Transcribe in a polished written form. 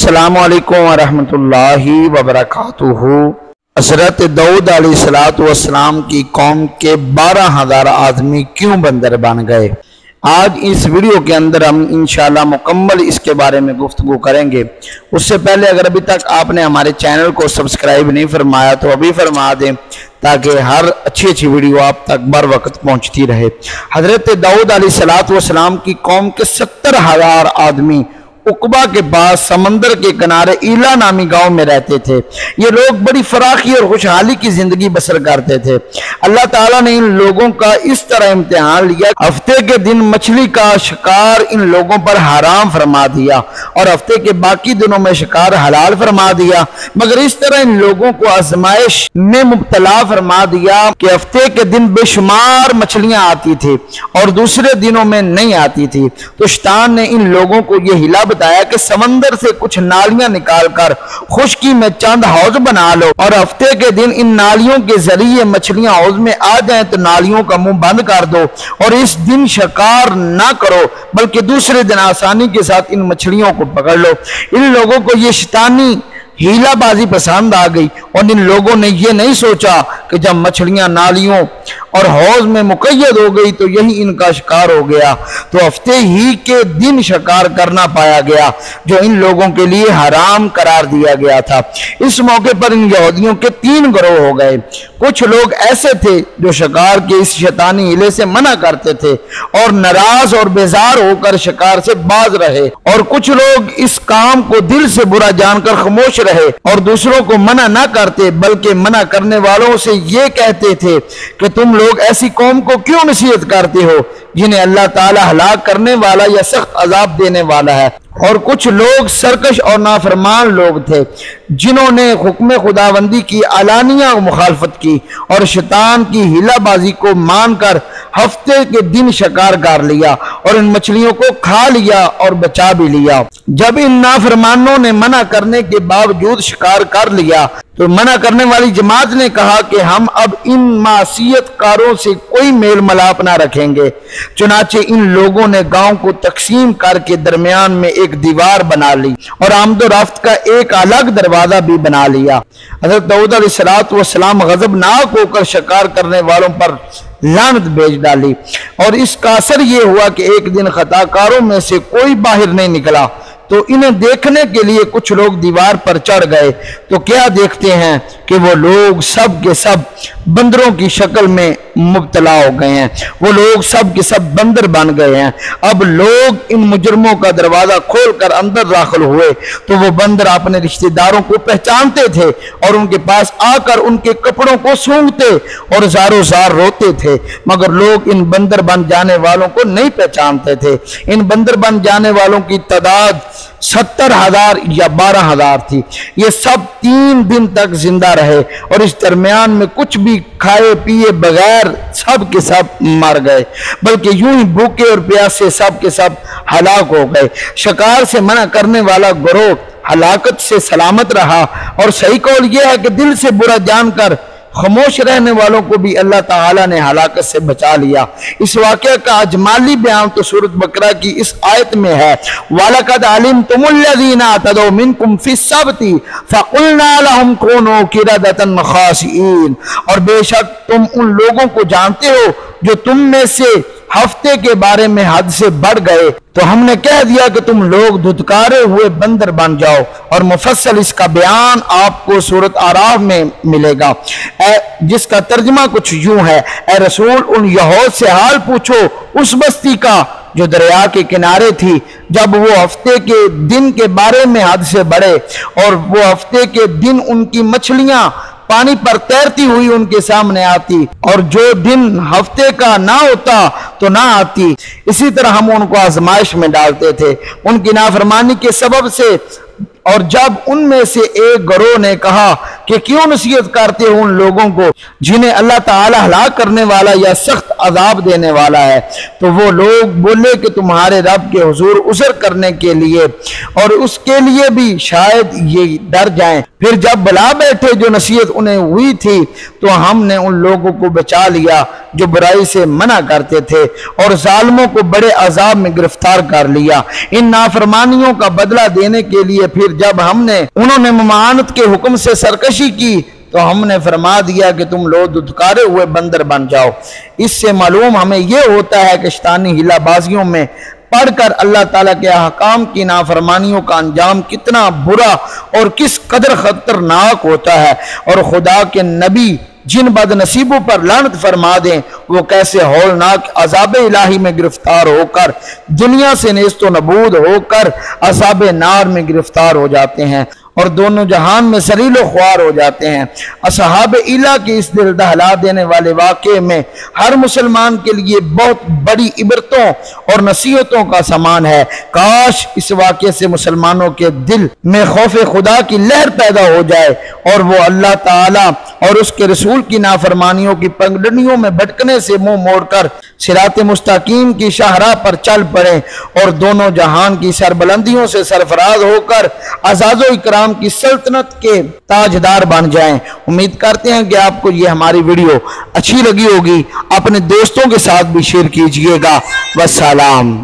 अस्सलामु अलैकुम वरहमतुल्लाहि वबरकातुहू। हज़रत दाऊद अलैहिस्सलाम की कौम के 12,000 आदमी क्यों बंदर बन गए। आज इस वीडियो के अंदर हम इंशाल्लाह मुकम्मल इसके बारे में गुफ्तगू करेंगे। उससे पहले अगर अभी तक आपने हमारे चैनल को सब्सक्राइब नहीं फरमाया तो अभी फरमा दें ताकि हर अच्छी वीडियो आप तक बर वक्त पहुंचती रहे। हज़रत दाऊद अलैहिस्सलाम की कौम के 70,000 आदमी उकबा के पास समंदर के किनारे ईला नामी गांव में रहते थे। ये लोग बड़ी फराखी और खुशहाली की जिंदगी बसर करते थे। अल्लाह ताला ने इन लोगों का इस तरह इम्तिहान लिया, हफ्ते के दिन मछली का शिकार इन लोगों पर हराम फरमा दिया और हफ्ते के बाकी दिनों में शिकार हलाल फरमा दिया। मगर इस तरह इन लोगों को आजमाइश में मुब्तला फरमा दिया कि हफ्ते के दिन बेशुमार मछलियां आती थी और दूसरे दिनों में नहीं आती थी। तो शैतान ने इन लोगों को यह हिला बताया कि समंदर से कुछ नालियां निकालकर खुश्की में चंद हौज बना लो और हफ्ते के दिन इन नालियों के जरिए मछलियां हौज में आ जाएं तो नालियों का मुंह बंद कर दो और इस दिन शिकार ना करो बल्कि दूसरे दिन आसानी के साथ इन मछलियों को पकड़ लो। इन लोगों को ये शैतानी हीलाबाजी पसंद आ गई और इन लोगों ने यह नहीं सोचा कि जब मछलियां नालियों और हौज में मुकय्यद हो गई तो यही इनका शिकार हो गया। तो हफ्ते ही के दिन शिकार करना पाया गया जो इन लोगों के लिए हराम करार दिया गया था। इस मौके पर इन यहूदियों के 3 गिरोह हो गए। कुछ लोग ऐसे थे जो शिकार के इस शैतानी हिले से मना करते थे और नाराज और बेजार होकर शिकार से बाज रहे, और कुछ लोग इस काम को दिल से बुरा जानकर खामोश रहे और दूसरों को मना ना करते बल्कि मना करने वालों से ये कहते थे कि तुम लोग ऐसी कौम को क्यों नसीहत करते हो जिन्हें अल्लाह ताला हलाक करने वाला या सख्त अजाब देने वाला है। और कुछ लोग सरकश और नाफरमान लोग थे जिन्होंने हुक्म खुदाबंदी की अलानिया मुखालफत की और शैतान की हिलाबाजी को मानकर हफ्ते के दिन शिकार कर लिया और इन मछलियों को खा लिया और बचा भी लिया। जब इन नाफरमानों ने मना करने के बावजूद शिकार कर लिया तो मना करने वाली जमात ने कहा कि हम अब इन मासियतकारों से कोई मेल मलाप ना रखेंगे। चुनाचे इन लोगों ने गांव को तकसीम करके दरमियान में एक दीवार बना ली और आमदो रफ्त का एक अलग दरवाजा भी बना लिया। हज़रत दाऊद अलैहिस्सलाम गज़बनाक होकर शिकार करने वालों पर लानत भेज डाली और इसका असर यह हुआ कि एक दिन खताकारों में से कोई बाहर नहीं निकला तो इन्हें देखने के लिए कुछ लोग दीवार पर चढ़ गए तो क्या देखते हैं कि वो लोग सब के सब बंदरों की शक्ल में मुब्तला हो गए हैं। वो लोग सब के सब बंदर बन गए हैं। अब लोग इन मुजरमों का दरवाजा खोलकर अंदर दाखिल हुए तो वो बंदर अपने रिश्तेदारों को पहचानते थे और उनके पास आकर उनके कपड़ों को सूंघते और ज़ारो ज़ार रोते थे, मगर लोग इन बंदर बन जाने वालों को नहीं पहचानते थे। इन बंदर बन जाने वालों की तादाद 70,000 या 12,000 थी। ये सब 3 दिन तक जिंदा रहे और इस दरमियान में कुछ भी खाए पिए बगैर सब के सब मर गए, बल्कि यूं ही भूखे और प्यासे सब के सब हलाक हो गए। शिकार से मना करने वाला गिरोह हलाकत से सलामत रहा और सही कौल यह है कि दिल से बुरा जानकर खामोश रहने वालों को भी अल्लाह ताला ने हलाकत से बचा लिया। इस वाक़े का अजमाली बयान तो सूरत बकरा की इस आयत में है, वलक़द अलिमतुमुल्लज़ीना अतदौ मिनकुम फ़िस्सब्ति फ़क़ुलना लहुम कूनू क़िरदतन ख़ासिईन, और बेशक तुम उन लोगों को जानते हो जो तुम में से हफ्ते के बारे में हद से बढ़ गए तो हमने कह दिया कि तुम लोग धुतकारे हुए बंदर बन जाओ। और मुफस्सल इसका बयान आपको सूरत आराफ में मिलेगा जिसका तर्जमा कुछ यूं है, ए रसूल उन यहूद से हाल पूछो उस बस्ती का जो दरिया के किनारे थी जब वो हफ्ते के दिन के बारे में हद से बढ़े और वो हफ्ते के दिन उनकी मछलियां पानी पर तैरती हुई उनके सामने आती और जो दिन हफ्ते का ना होता तो ना आती। इसी तरह हम उनको आजमाइश में डालते थे उनकी नाफरमानी के सबब से। और जब उनमें से एक गिरोह ने कहा कि क्यों नसीहत करते हो उन लोगों को जिन्हें अल्लाह ताला हलाक करने वाला या सख्त عذاب دینے والا ہے۔ تو وہ لوگ بولے کہ تمہارے رب کے حضور عذر کرنے کے لیے اور اس کے لیے بھی شاید یہ ڈر جائیں۔ پھر جب بلا بیٹھے جو نصیحت انہیں ہوئی تھی تو ہم نے ان لوگوں کو بچا لیا جو برائی سے منع کرتے تھے اور ظالموں کو بڑے عذاب میں گرفتار کر لیا۔ ان نافرمانیوں کا بدلہ دینے کے لیے پھر جب ہم نے انہوں نے ممانعت کے حکم سے سرکشی کی تو ہم نے فرما دیا کہ تم لوگ دھتکارے ہوئے بندر بن جاؤ۔ اس سے معلوم ہمیں یہ ہوتا ہے کہ شیطانی ہیلہ بازیوں میں پڑھ کر اللہ تعالیٰ کے احکام کی نافرمانیوں کا انجام کتنا برا اور کس قدر خطرناک ہوتا ہے، اور خدا کے نبی جن بد نصیبوں پر لعنت فرما دیں وہ کیسے ہولناک عذاب الہی میں گرفتار ہو کر دنیا سے نیست و نبود ہو کر عذاب نار میں گرفتار ہو جاتے ہیں اور دونوں جہان میں سلیل و خوار ہو جاتے ہیں۔ اصحاب ایلا کے اس دل دہلا دینے والے واقعے میں ہر مسلمان کے لیے بہت بڑی عبرتوں اور نصیحتوں کا سامان ہے۔ کاش اس واقعے سے مسلمانوں کے دل میں خوف خدا کی لہر پیدا ہو جائے اور وہ اللہ تعالیٰ اور اس کے رسول کی نافرمانیوں کی پگڈنڈیوں میں بھٹکنے سے منہ موڑ کر صراط مستقیم کی شاہراہ پر چل پڑیں اور دونوں جہان کی سربلندیوں سے سرفراز ہو کر اعزاز و اکرام کی سلطنت کے تاجدار بن جائیں۔ امید کرتے ہیں کہ آپ کو یہ ہماری ویڈیو اچھی لگی ہوگی۔ اپنے دوستوں کے ساتھ بھی شیئر کیجئے گا۔ والسلام۔